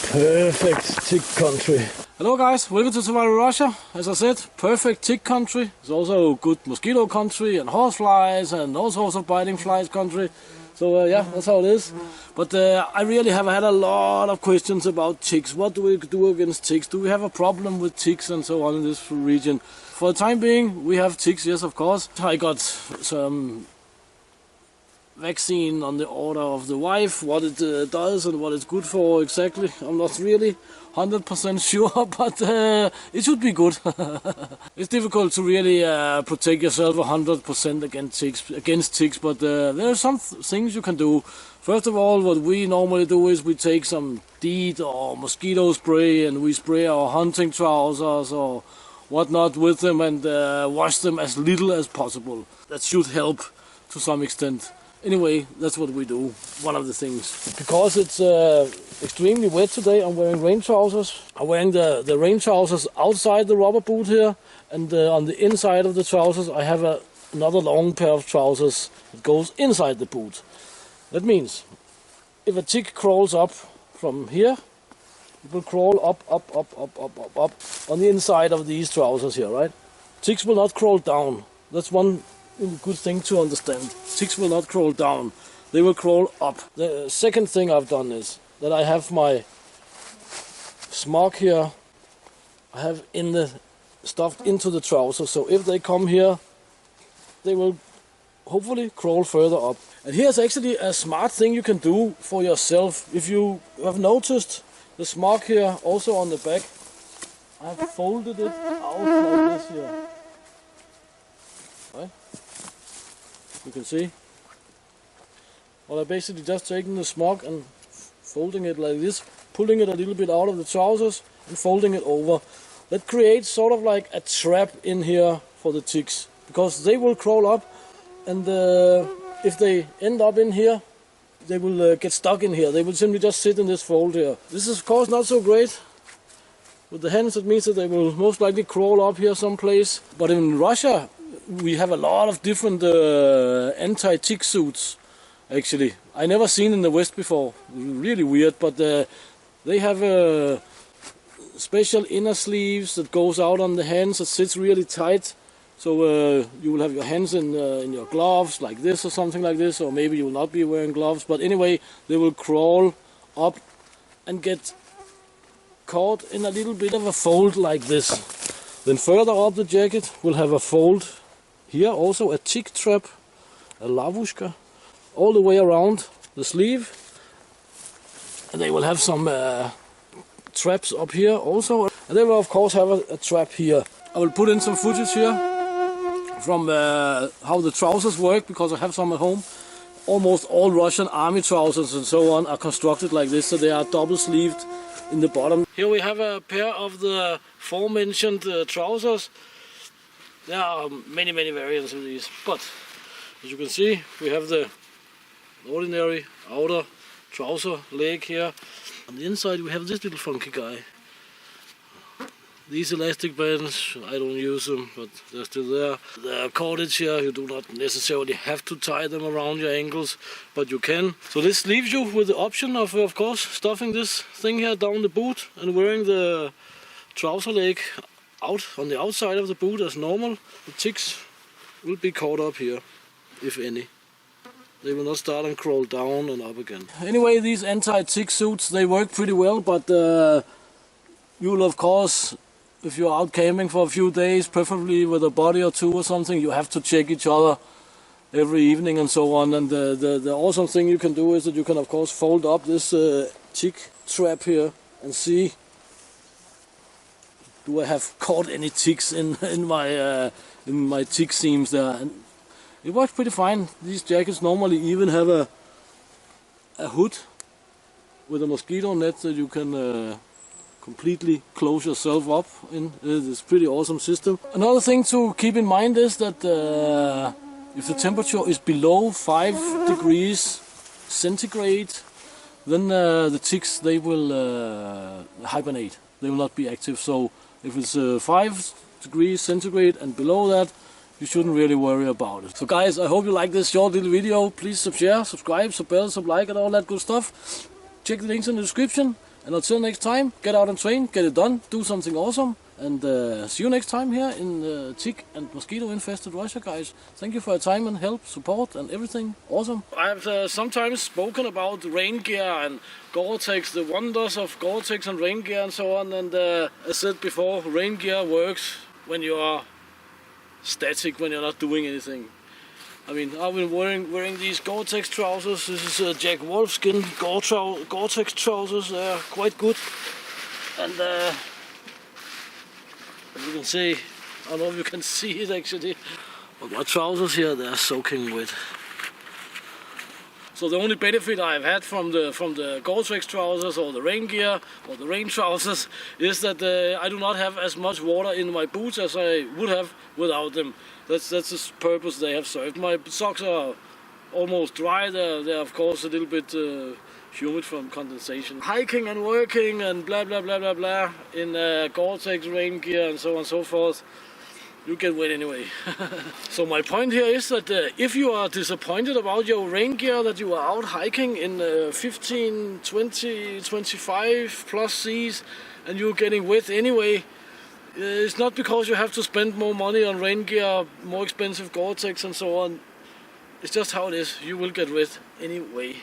Perfect tick country. Hello guys, welcome to Survival Russia. As I said, perfect tick country. It's also good mosquito country and horseflies and all sorts of biting flies country. So yeah, that's how it is. But I really have had a lot of questions about ticks. What do we do against ticks? Do we have a problem with ticks and so on in this region? For the time being, we have ticks, yes of course. I got some vaccine on the order of the wife, what it does and what it's good for exactly. I'm not really 100% sure, but it should be good. It's difficult to really protect yourself 100% against ticks, but there are some things you can do. First of all, what we normally do is we take some DEET or mosquito spray and we spray our hunting trousers or whatnot with them and wash them as little as possible. That should help to some extent. Anyway, that's what we do, one of the things. Because it's extremely wet today, I'm wearing rain trousers. I'm wearing the rain trousers outside the rubber boot here, and on the inside of the trousers I have another long pair of trousers that goes inside the boot. That means, if a tick crawls up from here, it will crawl up on the inside of these trousers here, right? Ticks will not crawl down. That's one good thing to understand. Ticks will not crawl down, they will crawl up. The second thing I've done is that I have my smog here, I have stuffed into the trousers, so if they come here, they will hopefully crawl further up. And here's actually a smart thing you can do for yourself. If you have noticed the smog here also on the back, I have folded it out like this here. Right? You can see. Well, I basically just taking the smog and folding it like this, pulling it a little bit out of the trousers and folding it over. That creates sort of like a trap in here for the ticks, because they will crawl up, and if they end up in here, they will get stuck in here. They will simply just sit in this fold here. This is of course not so great. With the hens, it means that they will most likely crawl up here someplace. But in Russia, we have a lot of different anti-tick suits, actually. I never seen in the West before. Really weird, but they have special inner sleeves that goes out on the hands that sits really tight. So you will have your hands in your gloves like this or something like this, or maybe you will not be wearing gloves. But anyway, they will crawl up and get caught in a little bit of a fold like this. Then further up the jacket will have a fold. Here also a tick trap, a lavushka, all the way around the sleeve. And they will have some traps up here also. And they will of course have a trap here. I will put in some footage here from how the trousers work, because I have some at home. Almost all Russian army trousers and so on are constructed like this, so they are double sleeved in the bottom. Here we have a pair of the aforementioned trousers. There are many variants of these, but as you can see, we have the ordinary outer trouser leg here. On the inside we have this little funky guy. These elastic bands, I don't use them, but they're still there. The cordage here, you do not necessarily have to tie them around your ankles, but you can. So this leaves you with the option of course, stuffing this thing here down the boot and wearing the trouser leg out on the outside of the boot as normal. The ticks will be caught up here, if any. They will not start and crawl down and up again. Anyway, these anti-tick suits, they work pretty well, but you will of course, if you're out camping for a few days, preferably with a buddy or two or something, you have to check each other every evening and so on. And the awesome thing you can do is that you can of course fold up this tick trap here and see, do I have caught any ticks in my tick seams there. And it works pretty fine. These jackets normally even have a hood with a mosquito net that you can completely close yourself up in. It's a pretty awesome system. Another thing to keep in mind is that if the temperature is below 5 degrees centigrade, then the ticks, they will hibernate. They will not be active. So if it's 5 degrees centigrade and below that, you shouldn't really worry about it. So guys, I hope you like this short little video. Please subscribe, sub bell, sub like and all that good stuff. Check the links in the description. And until next time, get out and train, get it done, do something awesome, and see you next time here in tick and mosquito infested Russia, guys. Thank you for your time and help, support and everything. Awesome. I have sometimes spoken about rain gear and Gore-tex, the wonders of Gore-tex and rain gear and so on, and as said before, rain gear works when you are static, when you're not doing anything. I mean, I've been wearing these Gore-tex trousers. This is Jack Wolfskin Gore-tex trousers. They're quite good. And as you can see, I don't know if you can see it actually, but my trousers here, they're soaking wet. So the only benefit I've had from the Gore-tex trousers or the rain gear or the rain trousers is that I do not have as much water in my boots as I would have without them. That's the purpose they have served. My socks are almost dry. They're of course a little bit humid from condensation. Hiking and working and blah blah blah blah blah in Gore-tex rain gear and so on and so forth. You get wet anyway. So my point here is that if you are disappointed about your rain gear, that you are out hiking in 15, 20, 25 plus C's and you're getting wet anyway, it's not because you have to spend more money on rain gear, more expensive Gore-tex and so on. It's just how it is. You will get wet anyway.